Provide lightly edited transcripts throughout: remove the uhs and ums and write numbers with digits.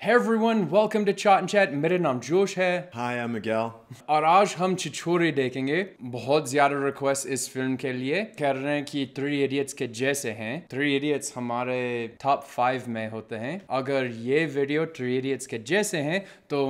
Hey everyone, welcome to Chat and Chat. मेरा नाम जोश है. Hi, I'm Miguel. और आज हम छिछोरे देखेंगे. बहुत ज़्यादा रिक्वेस्ट इस फिल्म के लिए कह रहे हैं कि थ्री इडियट्स के जैसे हैं. थ्री इडियट्स हमारे टॉप 5 में होते हैं. अगर ये वीडियो थ्री इडियट्स के जैसे हैं तो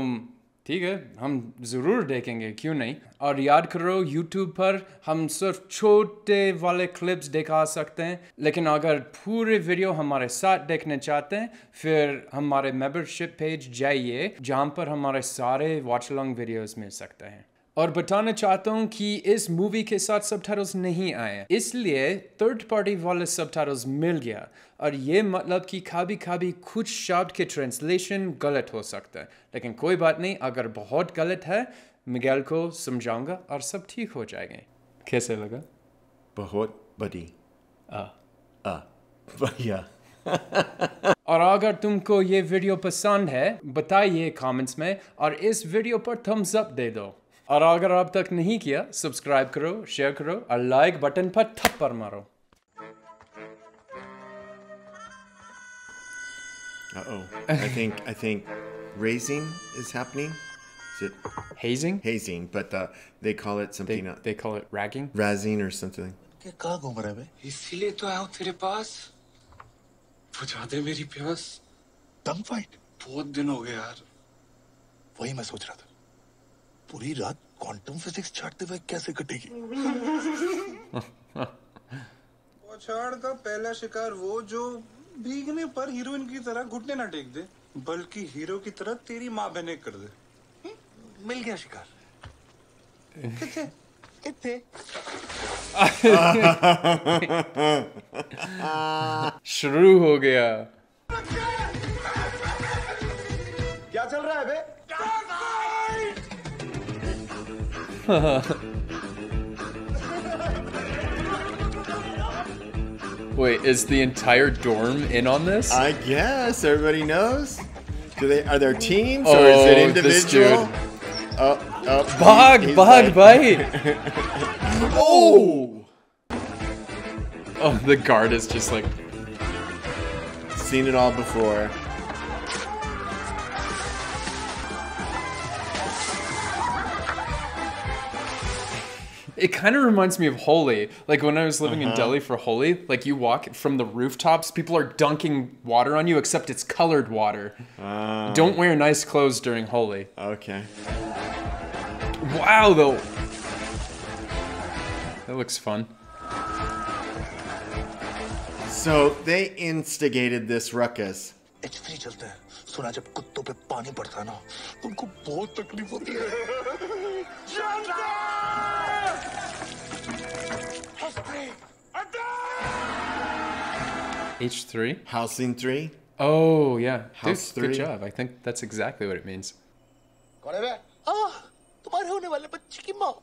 ठीक है, हम ज़रूर देखेंगे, क्यों नहीं. और याद करो, YouTube पर हम सिर्फ छोटे वाले क्लिप्स दिखा सकते हैं, लेकिन अगर पूरे वीडियो हमारे साथ देखना चाहते हैं फिर हमारे मेंबरशिप पेज जाइए जहाँ पर हमारे सारे वॉच लॉन्ग वीडियोस मिल सकते हैं. और बताना चाहता हूँ कि इस मूवी के साथ सबटाइटल्स नहीं आए, इसलिए थर्ड पार्टी वाले सबटाइटल्स मिल गया. और ये मतलब कि कभी कभी कुछ शब्द के ट्रांसलेशन गलत हो सकता है, लेकिन कोई बात नहीं. अगर बहुत गलत है मिगेल को समझाऊंगा और सब ठीक हो जाएंगे. कैसे लगा? बहुत बड़ी. बढ़िया. और अगर तुमको ये वीडियो पसंद है बताइए कमेंट्स में, और इस वीडियो पर थम्स अप दे दो. और अगर अब तक नहीं किया सब्सक्राइब करो, शेयर करो और लाइक बटन पर थप्पड़ मारो. I think raising is happening. Is it Hazing? hazing? But they call it something else. They call it ragging? Razzing or something. क्या कहाँ घूम रहा है बे? इसीलिए तो आया हूँ तेरे पास. बुझा दे मेरी प्यास. दम फाइट. बहुत दिन हो गए यार. वही मैं सोच रहा था. पूरी रात क्वांटम फिजिक्स छाटते हुए कैसे कटेगी? पछाड़ का पहला शिकार वो जो भीगने पर हीरोइन की तरह घुटने ना टेक दे, बल्कि हीरो की तरह तेरी माँ बहने कर दे. मिल गया शिकार. किथे किथे शुरू हो गया. क्या चल रहा है बे? Wait, is the entire dorm in on this? I guess everybody knows. Are there teams or is it Oh, this individual? Bug, he's bug, like- bite. Oh! Oh, the guard is just like, Seen it all before. it kind of reminds me of Holi. Like when I was living in Delhi for Holi, like you walk from the rooftops, people are dunking water on you, except it's colored water. Don't wear nice clothes during Holi. Okay. Wow, though. That looks fun. So they instigated this ruckus. H3 चलता है. सुना जब कुत्तों पे पानी पड़ता है ना, उनको बहुत तकलीफ होती है. H3? Housing 3. Oh, yeah. House Dude, good 3. job. I think that's exactly what it means. कौन है बे? तुम्हारे होने वाले बच्चे की माँ.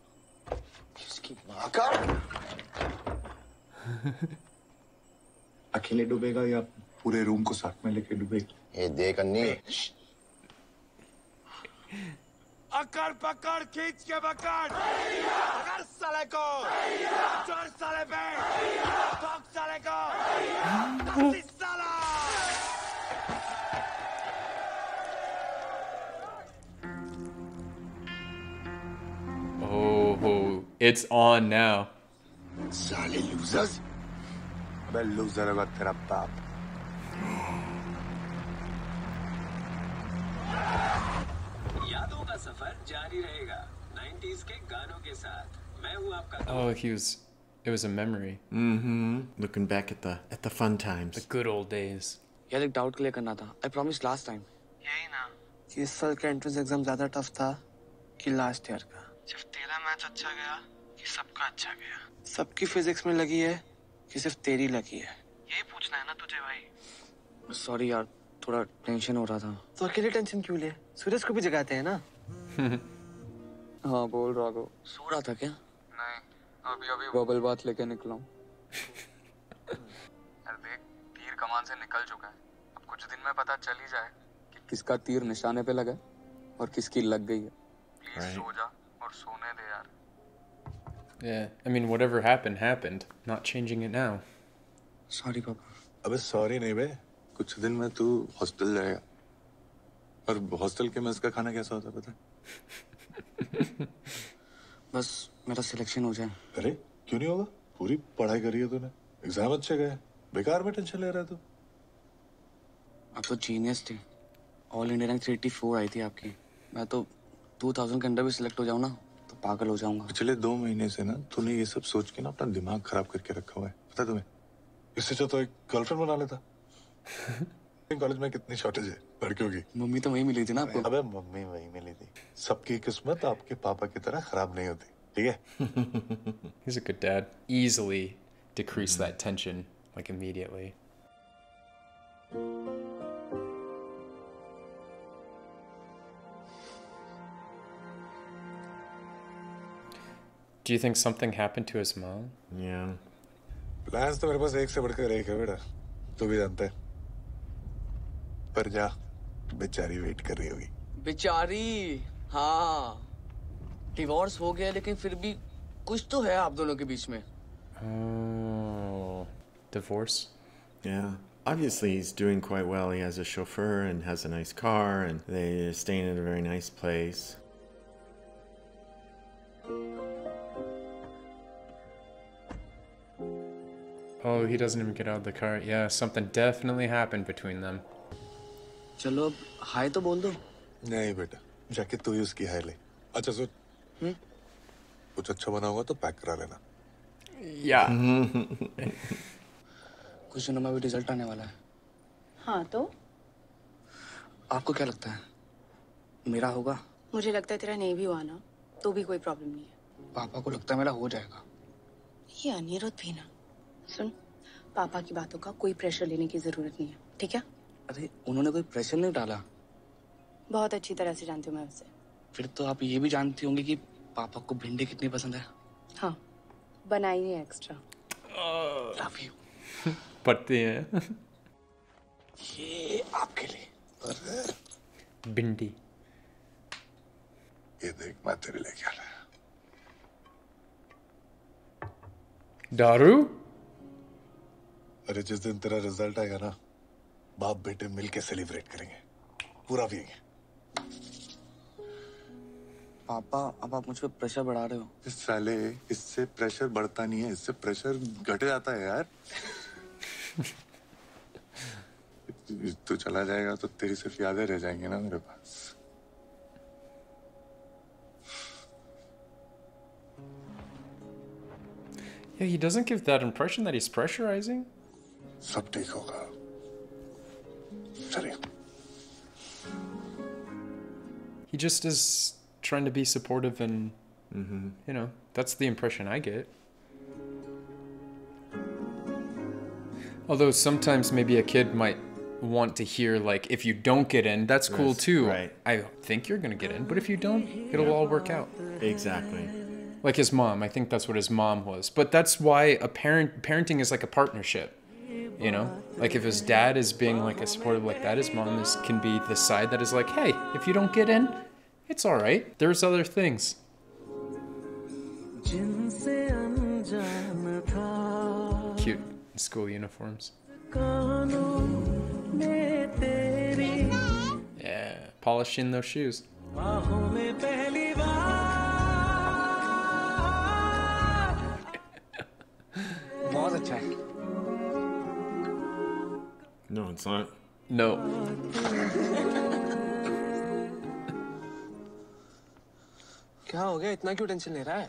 किसकी माँ का? अकेले डूबेगा या पूरे रूम को साथ में लेके डूबेगा? ये देख अन्नी. अकड़ पकड़ खींच के पकड़. पकड़ साले को. चोर साले पे. ठोक साले को. तासी साला. Oh, it's on now. साले लूजर्स. अबे लूजर होगा तेरा बाप. यादों का सफर जारी रहेगा 90s के गानों के साथ. मैं हूँ आपका Oh, it was a memory. Looking back at the fun times. The good old days. यार एक डाउट क्लियर करना था. I promised last time. यही ना कि इस साल का एंट्रेंस एग्जाम ज्यादा टफ था कि लास्ट ईयर का. सिर्फ तेरा मैच अच्छा गया कि सबका अच्छा गया? सबकी फिजिक्स में लगी है कि सिर्फ तेरी लगी है? यही पूछना है ना तुझे भाई. सॉरी यार, थोड़ा टेंशन हो रहा था. तो अकेले टेंशन क्यों ले? सूरज को भी जगाते हैं ना. हाँ बोल राघव. सो रहा था क्या? नहीं, अभी अभी बबल बात लेके निकला हूँ. यार देख, तीर कमान से निकल चुका है. अब कुछ दिन में पता चल ही जाए कि किसका तीर निशाने पे लगा और किसकी लग गई है. प्लीज सो जा और सोने दे यार. Yeah, I mean, whatever happened, happened. Not changing it now. Sorry पापा. अबे सॉरी नहीं बे. कुछ दिन में तू हॉस्टल जाएगा. और हॉस्टल के मेस का खाना कैसा होता है पता है? बस मेरा सिलेक्शन हो जाए। अरे क्यों नहीं होगा? पूरी पढ़ाई करी है तूने, एग्जाम अच्छे गए, बेकार में टेंशन ले रहा है तू। आप तो जीनियस थे। ऑल इंडिया रैंक 384 आई थी आपकी। मैं तो 2000 के अंदर भी सिलेक्ट हो जाऊँ ना तो पागल हो जाऊंगा। पिछले 2 महीने से ना तूने ये सब सोच के ना अपना दिमाग खराब करके रखा हुआ है, पता है तुम्हें? इससे अच्छा तो एक गर्लफ्रेंड बना लेता। कॉलेज में कितनी शॉर्टेज है लड़कियों की। मम्मी तो वही मिली थी ना आपको। अबे मम्मी वही मिली थी। सबकी किस्मत आपके पापा की तरह खराब नहीं होती, ठीक है? He's a good dad. Easily decrease that tension, like immediately. Do you think something happened to his mom? Yeah. Plans तो मेरे पास एक से बढ़कर एक है बेटा, तू भी जानता है। पर जा, बेचारी वेट कर रही होगी। बेचारी, हाँ। डिवोर्स हो गया लेकिन फिर भी कुछ तो है आप दोनों के बीच में। Oh, divorce? Yeah. Obviously, he's doing quite well. He has a chauffeur and has a nice car, and they're staying in a very nice place. Oh, he doesn't even get out of the car. Yeah, something definitely happened between them. चलो अब हाय तो बोल दो। नहीं बेटा, जाके तू ही उसकी हाय ले। अच्छा सोच, कुछ अच्छा बना होगा तो पैक करा लेना। Yeah. कुछ दिनों में भी रिजल्ट आने वाला है। हाँ तो? आपको क्या लगता है मेरा होगा? मुझे लगता है तेरा नहीं भी हुआ ना तो भी कोई प्रॉब्लम नहीं है। पापा को लगता है मेरा हो जाएगा। ये अनिरुद्ध भी ना। सुन, पापा की बातों का कोई प्रेशर लेने की जरूरत नहीं है, ठीक है? अरे उन्होंने कोई प्रेशर नहीं डाला। बहुत अच्छी तरह से जानती हूँ मैं उसे। फिर तो आप ये भी जानती होंगी कि पापा को भिंडी कितनी पसंद है। हाँ, बनाई नहीं एक्स्ट्रा। Love you. पढ़ते हैं। ये आपके लिए। भिंडी। ये देख मैं तेरे लिए क्या लाया। दारू? अरे जिस दिन तेरा रिजल्ट आएगा ना, बाप बेटे मिलके सेलिब्रेट करेंगे, पूरा पिएंगे। पापा अब आप मुझ पे प्रेशर बढ़ा रहे हो। इस साले इससे प्रेशर बढ़ता नहीं है, इससे प्रेशर घट जाता है यार। तू चला जाएगा तो तेरी सिर्फ यादें रह जाएंगी ना मेरे पास। Yeah, he doesn't give that impression that he's pressurizing. सब ठीक होगा। चलिए। He just is trying to be supportive and, you know, that's the impression I get. Although sometimes maybe a kid might want to hear, like, if you don't get in, that's cool too. Right. I think you're going to get in, but if you don't, it'll all work out. Exactly. Like his mom, I think that's what his mom was. But that's why parenting is like a partnership. You know, like if his dad is being like a supportive like that, his mom can be the side that is like, hey, if you don't get in, it's all right. There's other things. Cute school uniforms. Yeah, polishing those shoes. बहुत अच्छा है। No, it's not. No. क्या हो गया? इतना क्यों tension ले रहा है?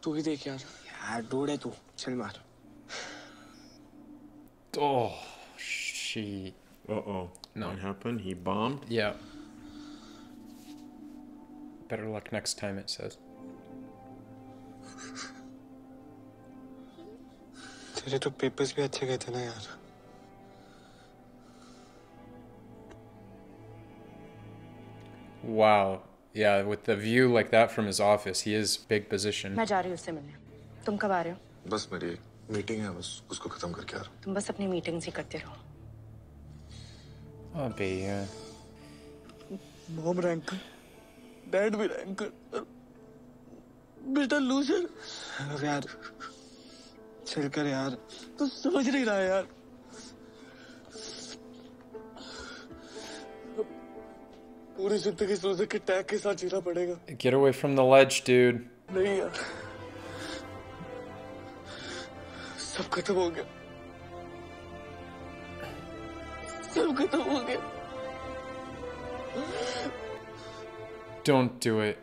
तू ही देख यार। यार डूड है तू, चल मार। Oh, she. Uh-oh. No. What happened? He bombed? Yeah. Better luck next time, it says. तेरे तो पेपर्स भी अच्छे गए थे ना यार। Wow. Yeah, with the view like that from his office, he is big position. मैं जा रही हूँ उससे मिलने। तुम कब आ रहे हो? बस मेरी मीटिंग है, बस उसको खत्म करके आ रहा हूँ। तुम बस अपनी मीटिंग्स ही करते रहो। Oh, be mom rank, dad भी रैंक, बेटा लूजर। यार चल कर यार, तू समझ नहीं रहा यार। पूरी जिंदगी इस लूजर के टैग के साथ जीना पड़ेगा। Get away from the ledge, dude. नहीं यार, सब खत्म हो गया, सब खत्म हो गया। Don't do it.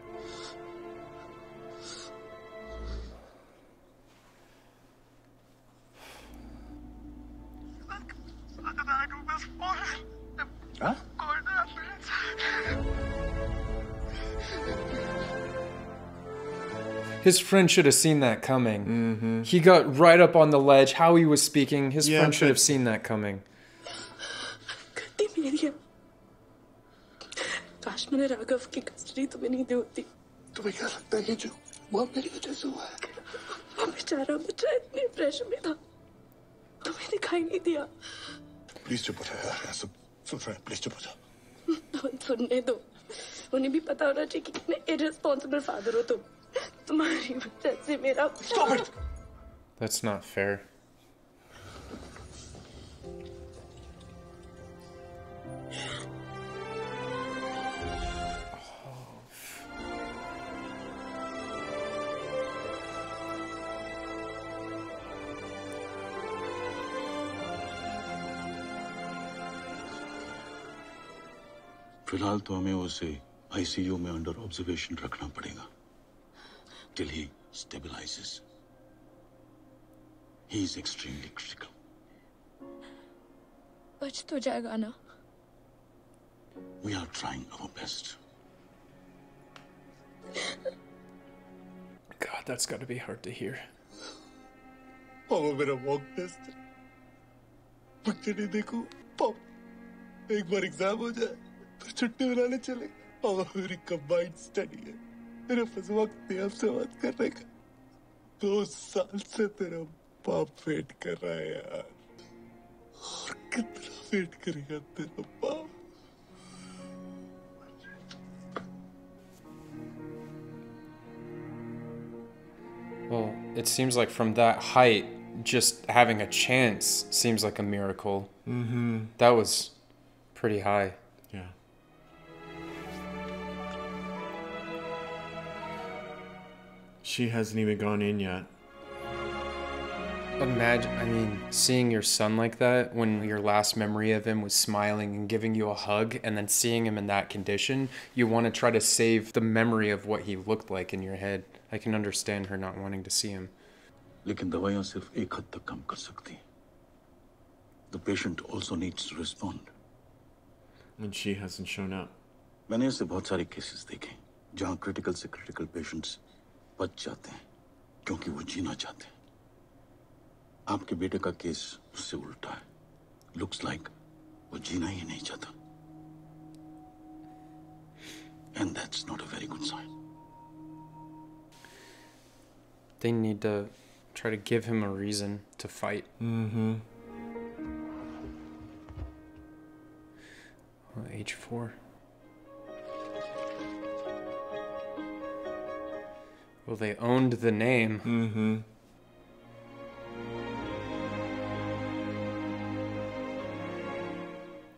Huh? His friend should have seen that coming. He got right up on the ledge. How he was speaking, his friend should have seen that coming. गलती मेरी है। काश मैंने राघव की कस्टडी तुम्हें नहीं दी होती। तुम्हें क्या लगता है कि जो वो मेरी वजह से हुआ है? वो बेचारा बच्चा इतने प्रेशर में था, तुम्हें दिखाई नहीं दिया। प्लीज चुप हो जा यार, सब सुन रहे हैं, प्लीज चुप हो जा। सुनने दो, उन्हें भी पता होना चाहिए कि कितने इररिस्पॉन्सिबल फादर हो तुम। तुम्हारी वजह से मेरा That's not fair. फिलहाल तो हमें उसे आईसीयू में अंडर ऑब्जर्वेशन रखना पड़ेगा till he stabilizes. He is extremely critical. बच तो जाएगा ना? We are trying our best. God, that's got to be hard to hear. पापा मेरा मॉक टेस्ट है, बच्चे नहीं देखो। पापा एक बार एग्जाम हो जाए फिर छुट्टी मनाने चले। पापा मेरी कंबाइंड स्टडी है, मेरे पास वक्त नहीं आपसे बात करने का। 2 साल से तेरा बाप वेट कर रहा है यार, और कितना वेट करेगा तेरा बाप? Well, it seems like from that height, just having a chance seems like a miracle. That was pretty high. Yeah. She hasn't even gone in yet. Imagine, I mean, seeing your son like that when your last memory of him was smiling and giving you a hug, and then seeing him in that condition, you want to try to save the memory of what he looked like in your head. I can understand her not wanting to see him. लेकिन दवाइयां सिर्फ एक हद तक कम कर सकती। The patient also needs to respond. And she hasn't shown up. मैंने ऐसे बहुत सारे केसेस देखे जहां क्रिटिकल से क्रिटिकल पेशेंट्स बच जाते हैं क्योंकि वो जीना चाहते हैं। आपके बेटे का केस उससे उल्टा है। लुक्स लाइक वो जीना ही नहीं चाहता। And that's not a very good sign. They need to try to give him a reason to fight. Well, age 4. Well, they owned the name.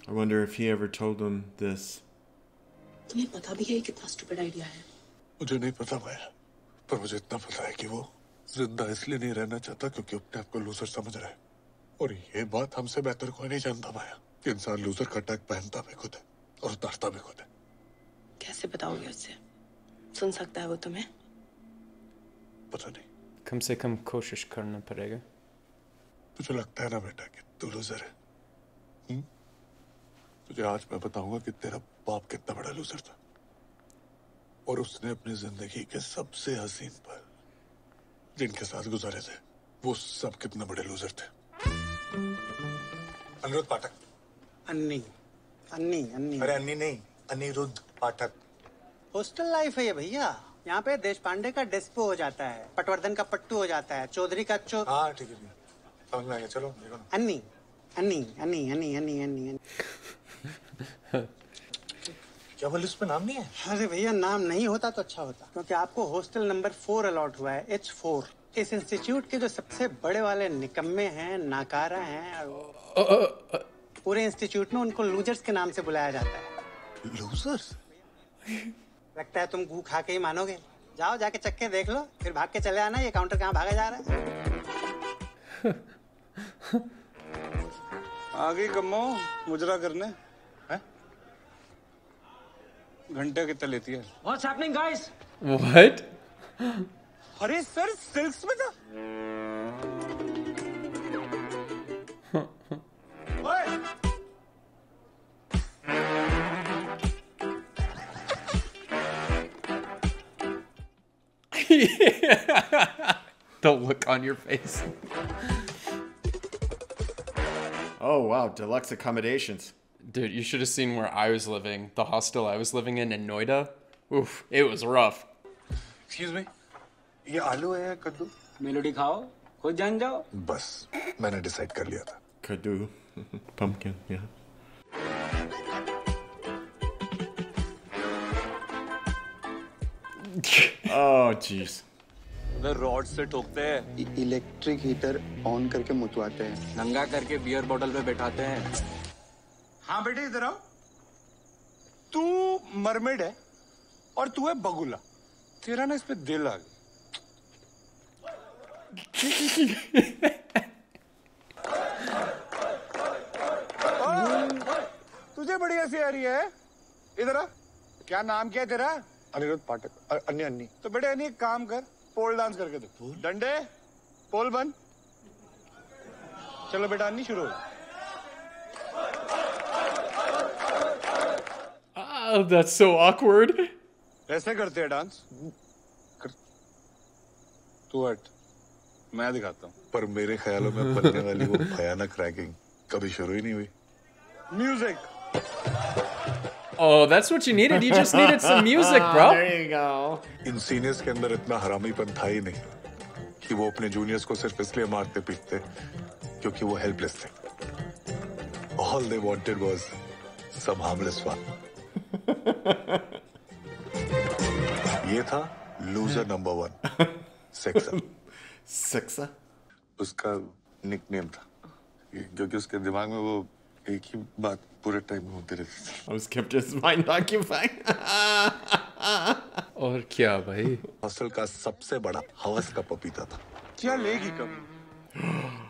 I wonder if he ever told them this. तुम्हें पता भी है कितना stupid idea है? मुझे नहीं पता माया, पर मुझे इतना पता है कि वो जिंदा इसलिए नहीं रहना चाहता क्योंकि अपने आप को लूजर समझ रहा है। और ये बात हमसे बेहतर कोई नहीं जानता माया कि इंसान लूजर का टैग पहनता भी खुद है और उतारता भी खुद है। कैसे बताओगे उससे? सुन सकता है वो तुम्हें? पता नहीं। कम से कम कोशिश करना पड़ेगा। तुझे लगता है ना बेटा कि तू लूजर है? तुझे आज मैं बताऊंगा कि तेरा बाप कितना बड़ा लूजर था, और उसने अपनी जिंदगी के सबसे हसीन पल जिनके साथ गुजारे थे वो सब कितने बड़े लूजर थे। अनिरुद्ध पाठक। अन्नी अन्नी अन्नी अरे अन्नी नहीं, अनिरुद्ध पाठक। हॉस्टल लाइफ है ये भैया। यहाँ पे देश पांडे का डेस्पो हो जाता है, पटवर्धन का पट्टू हो जाता है, चौधरी का हाँ ठीक है, समझ में आ गया। चलो देखो ना। अन्नी अन्नी अन्नी अन्नी अन्नी अन्नी क्या वो लिस्ट पे नाम नहीं है? अरे भैया नाम नहीं होता तो अच्छा होता, क्योंकि आपको हॉस्टल नंबर 4 अलॉट हुआ है, H4। इस इंस्टीट्यूट के जो सबसे बड़े वाले निकम्मे हैं, नाकारा हैं, पूरे इंस्टीट्यूट में उनको लूजर्स के नाम से बुलाया जाता है। लूजर्स? लगता है तुम गू खा के ही मानोगे। जाओ जाके चक्के देख लो, फिर भाग के चले आना। ये काउंटर कहाँ भागा जा रहा है? आ गई कम्मो मुजरा करने हैं? घंटे कितना लेती है? What's happening, guys? What? अरे सर सिल्क्स में था। ओए! The look on your face. Oh wow, deluxe accommodations. Dude, you should have seen where I was living. The hostel I was living in Noida. Oof, it was rough. Excuse me, ये आलू है या कद्दू? Melody खाओ, खुद जान जाओ। बस मैंने डिसाइड कर लिया था। Kadu. Pumpkin, yeah. Oh jeez. Rod से ठोकते हैं। इलेक्ट्रिक हीटर ऑन करके मुतवाते हैं। नंगा करके बियर बोतल पे बैठाते हैं। हाँ बेटे इधर आओ। तू मरमेड है और तू है बगुला। तेरा ना इस पे दिल आ गया। तुझे बड़ी हंसी आ रही है? इधर आ। क्या नाम क्या है तेरा? अनिरुद्ध पाठक। अन्नी अन्नी। तो बेटे अन्नी एक काम कर, पोल डांस करके दे। डंडे, पोल बन। चलो बेटा अन्नी शुरू। Oh, that's so awkward. ऐसे करते हैं डांस। तू हट, मैं दिखाता हूँ। पर मेरे ख्यालों में बनने वाली वो भयानक रैगिंग कभी शुरू ही नहीं हुई। Music. Oh, that's what you needed. You just needed some music, bro. There you go. In seniors के अंदर इतना हरामीपन था ही नहीं कि वो अपने जूनियर्स को सिर्फ इसलिए मारते पीटते क्योंकि वो हेल्पलेस थे। All they wanted was some harmless fun. ये था लूजर नंबर 1, सेक्सा। Sexa? उसका निकनेम था क्योंकि उसके दिमाग में वो एक ही बात पूरे टाइम होती रहती थी। I was kept his mind occupied. और क्या भाई? हॉस्टल का सबसे बड़ा हवस का पपीता था। क्या लेगी कभी?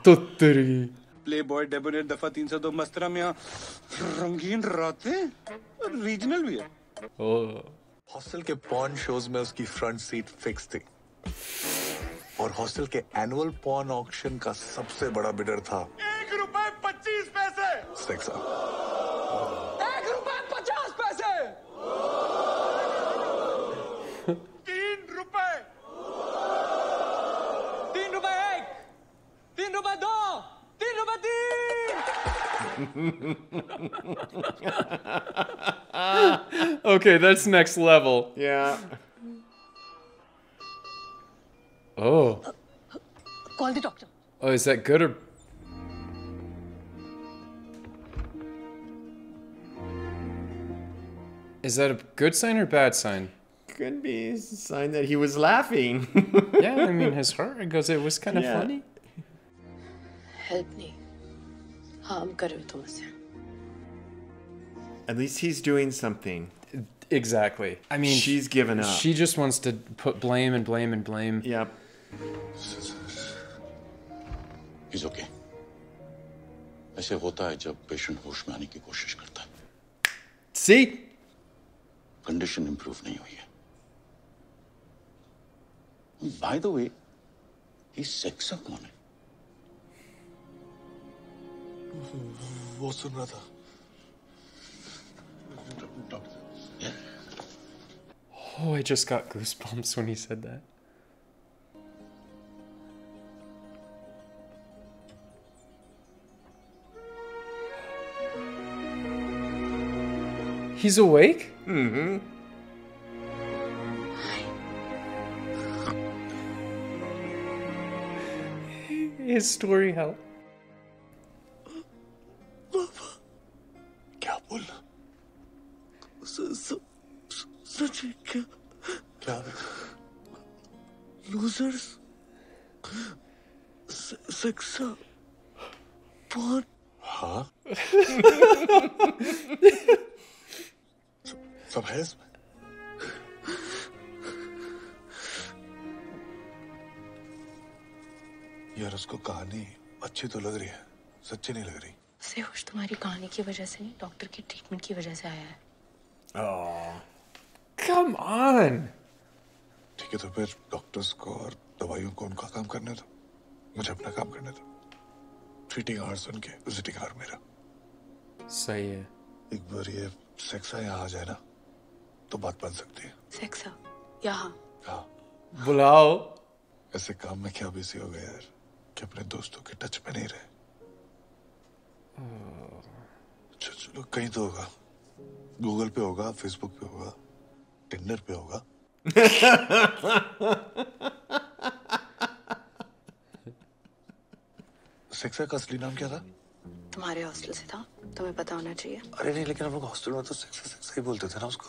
तुत्तरी। प्ले बॉय डेबोनेट दफा 302 मस्तरा में यहाँ रंगीन रातें रीजनल भी है। हॉस्टल के पॉर्न शोज में उसकी फ्रंट सीट फिक्स थी और हॉस्टल के एनुअल पॉर्न ऑक्शन का सबसे बड़ा बिडर था ₹1.25 सेक्सा। ₹1.50। ₹3। ₹3 ₹3 Okay, that's next level. Yeah. Oh. Call the doctor. Oh, is that good or? Is that a good sign or bad sign? Could be a sign that he was laughing. Yeah, I mean, his heart goes, it was kind of Yeah. funny. Help नहीं, harm कर रहे हो तुम उसे। At least he's doing something. Exactly. I mean, She's given up. She just wants to put blame and blame and blame. Yep. He's okay. ऐसे होता है जब पेशेंट होश में आने की कोशिश करता है। See? कंडीशन इंप्रूव नहीं हुई है। By the way, ये सेक्सा कौन है? वो सुन रहा था। Oh, I just got goosebumps when he said that. He's awake? Mm-hmm. His story helped. क्या बोलना? सच है क्या? क्या? लूजर्स, सेक्सा, पॉर्न। हाँ? सब है इसमें? यार उसको कहानी अच्छी तो लग रही है, सच्ची नहीं लग रही। सेहोश तुम्हारी कहानी की वजह से नहीं, डॉक्टर की ट्रीटमेंट की वजह से आया है। Oh, come on. ठीक है तो फिर डॉक्टर्स को और दवाइयों को उनका काम करने दो, मुझे अपना काम करने दो। ट्रीटिंग आवर्स उनके, विजिटिंग आवर मेरा। सही है। एक बार ये सेक्सा यहाँ आ जाए ना तो बात बन सकती है। सेक्सा यहाँ? हाँ। बुलाओ। ऐसे काम में क्या बिजी हो गए यार कि अपने दोस्तों के टच में नहीं रहे। चलो कहीं तो होगा, गूगल पे होगा, फेसबुक पे होगा, टिंडर पे होगा। सेक्सा का असली नाम क्या था? तुम्हारे हॉस्टल से था, तुम्हें पता होना चाहिए। अरे नहीं, लेकिन हम लोग हॉस्टल में तो सेक्सा सेक्सा ही बोलते थे ना उसको।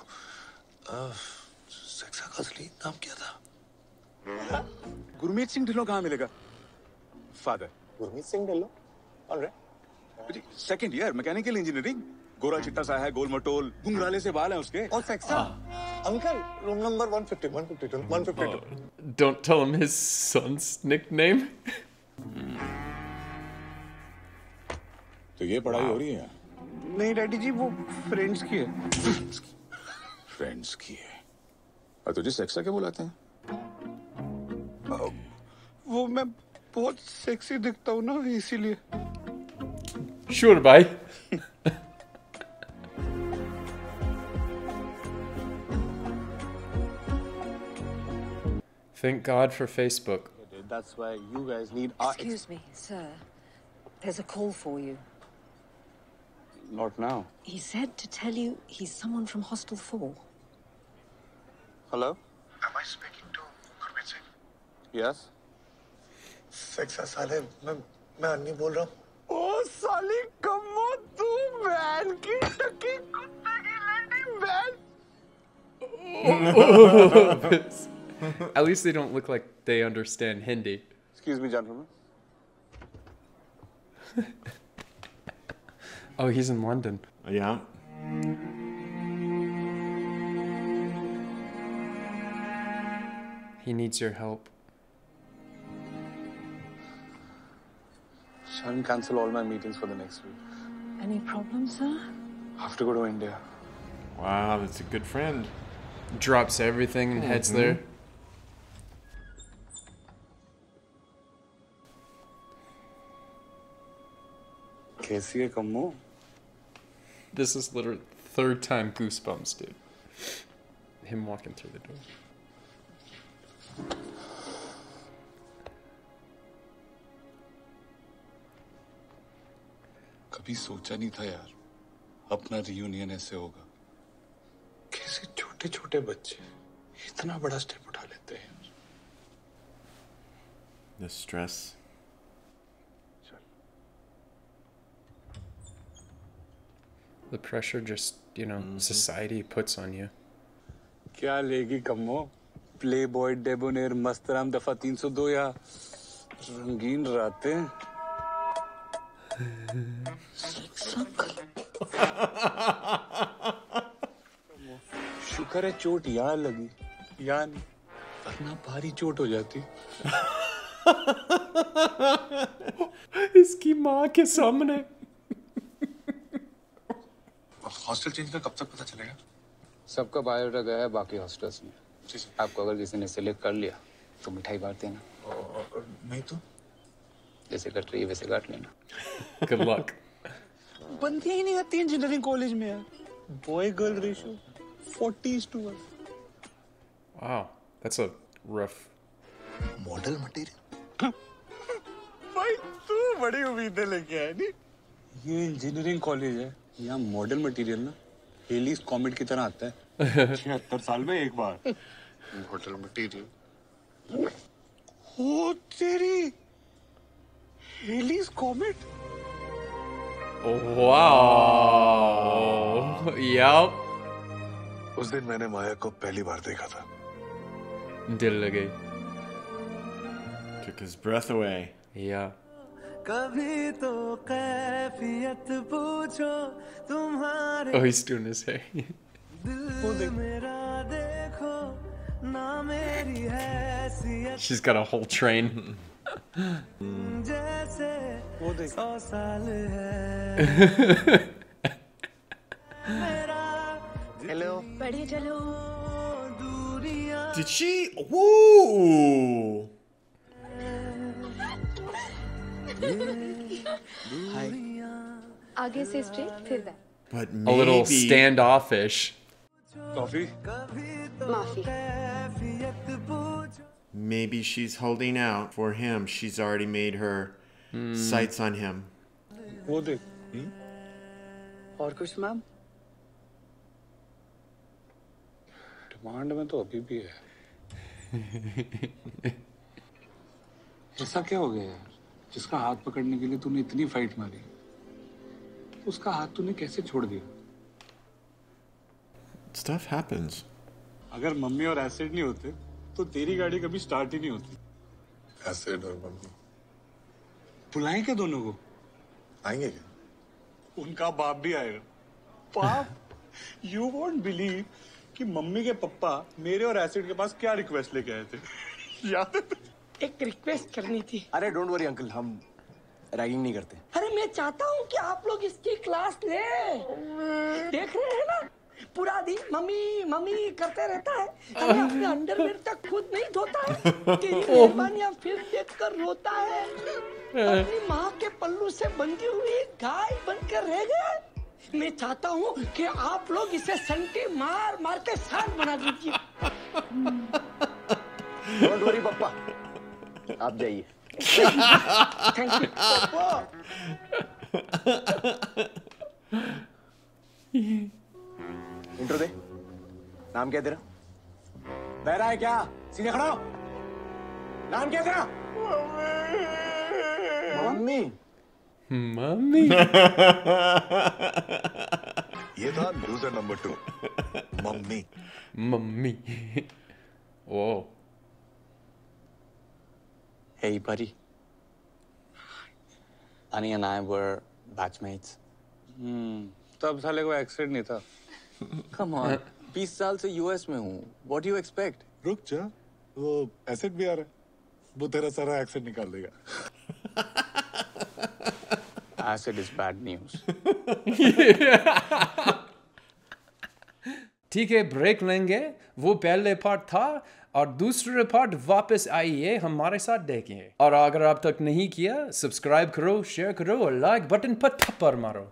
सेक्सा का असली नाम क्या था? गुरमीत सिंह ढिल्लों कहाँ मिलेगा? Father Gurmeet Singh Dhillon? Alright. Second year mechanical engineering, गोरा चिट्टा सा है, गोल मटोल, घुंघराले से बाल हैं उसके। और सेक्सा? Uncle, room number 150, 152, 152। Don't tell him his son's nickname. तो ये पढ़ाई हो रही है? नहीं डैडी जी, वो फ्रेंड्स की है। फ्रेंड्स की है। और तुझे सेक्सा क्या बुलाते हैं? वो मैं बहुत सेक्सी दिखता हूँ ना, इसीलिए। Sure, bye. Thank God for Facebook. That's why you guys need Excuse me, sir. There's a call for you. Not now. He said to tell you he's someone from Hostel 4. Hello? Am I speaking to Gurmeet Singh? Yes. सेक्सा साले, मैं अन्नी बोल रहा हूँ। ओ साली कम्मो, तू van की टकी कुत्ते की लंडी वैन। At least they don't look like they understand Hindi. Excuse me, gentlemen. Oh, he's in London. Yeah. He needs your help. Sharon, cancel all my meetings for the next week. Any problems, sir? I have to go to India. Wow, that's a good friend. Drops everything and heads there. कैसी है कम्मो? This is literally third time goosebumps, dude. Him walking through the door. कभी सोचा नहीं था यार अपना reunion ऐसे होगा। कैसे छोटे छोटे बच्चे इतना बड़ा स्टेप उठा लेते हैं। The stress. The pressure just, you know, society puts on you. क्या लेगी कम्मो? प्लेबॉय, डेबोनेर, मस्तराम, दफा 302 या रंगीन रातें? शुक्र है चोट यहाँ लगी, यहाँ नहीं, वरना भारी चोट हो जाती। इसकी माँ के सामने। हॉस्टल चेंज का कब तक पता चलेगा? सबका बायोडाटा गया है बाकी हॉस्टल्स में। आपको अगर किसी ने सिलेक्ट कर लिया तो मिठाई बांट देना, नहीं तो जैसे कट रही है वैसे काट लेना। Good luck. बनती ही नहीं आती इंजीनियरिंग कॉलेज में यार। Boy girl ratio 40:1। Wow, that's a rough. Model material. भाई तू बड़ी उम्मीदें लेके आया नहीं। ये इंजीनियरिंग कॉलेज है, यहाँ मॉडल मटेरियल ना हेलीज कॉमेट की तरह आता है। 76 साल में एक बार। Model material. ओ तेरी हेलीज कॉमेट। Wow. Yup. उस दिन मैंने माया को पहली बार देखा था। दिल लगे। Took his breath away. Yeah. कभी तो कैफियत पूछो तुम्हारे। Oh, he's doing his hair. दिल मेरा देखो ना मेरी हैसियत। She's got a whole train. जैसे वो देख 100 साल है हेलो बढ़िया चलो Did she? Woo! आगे से स्ट्रेट फिर back. But A little maybe standoffish. Coffee माफी. maybe she's holding out for him. She's already made her sights on him. वो देख और कुछ मैम? डिमांड में तो अभी भी है। ऐसा क्या हो गया यार? जिसका हाथ पकड़ने के लिए तूने इतनी फाइट मारी, उसका हाथ तूने कैसे छोड़ दिया? Stuff happens. अगर मम्मी और एसिड नहीं होते तो तेरी गाड़ी कभी स्टार्ट ही नहीं होती। एसिड और मम्मी बुलाएं क्या दोनों को? आएंगे क्या? उनका बाप भी आएगा। बाप? You won't believe कि मम्मी के पप्पा मेरे और एसिड के पास क्या रिक्वेस्ट लेके आए थे। याद है? एक रिक्वेस्ट करनी थी। अरे डोंट वरी अंकल, हम रैगिंग नहीं करते। अरे मैं चाहता हूँ कि आप लोग इसकी क्लास ले। देख रहे हैं ना, पूरा दिन मम्मी मम्मी करते रहता है। अरे अपने अंडरवेयर तक खुद नहीं धोता है। तेरी मेहरबानियाँ फिल्म देखकर रोता है। अपनी माँ के पल्लू से बंधी हुई गाय बनकर रह गया। मैं चाहता हूँ कि आप लोग इसे संटी मार मार के सांड बना दीजिए। डोंट वरी पप्पा, आप जाइए। Thank you. इंट्रो दे। नाम क्या तेरा? बहरा है क्या? सीधे खड़ा हो। नाम क्या तेरा? मम्मी। मम्मी। ये था loser number 2, mummy. Mummy. Whoa. Hey buddy. Annie and I were batchmates. तब साले को एक्सीडेंट नहीं था। Come on. 20 साल से यूएस में हूँ। What do you expect? रुक जा, वो एसिड भी आ रहा है, वो तेरा सारा एक्सेंट निकाल देगा। Acid is bad news. ठीक है, ब्रेक लेंगे। वो पहले पार्ट था और दूसरे पार्ट वापस आइए हमारे साथ देखिए। और अगर अब तक नहीं किया, सब्सक्राइब करो, शेयर करो और लाइक बटन पर थप्पड़ मारो।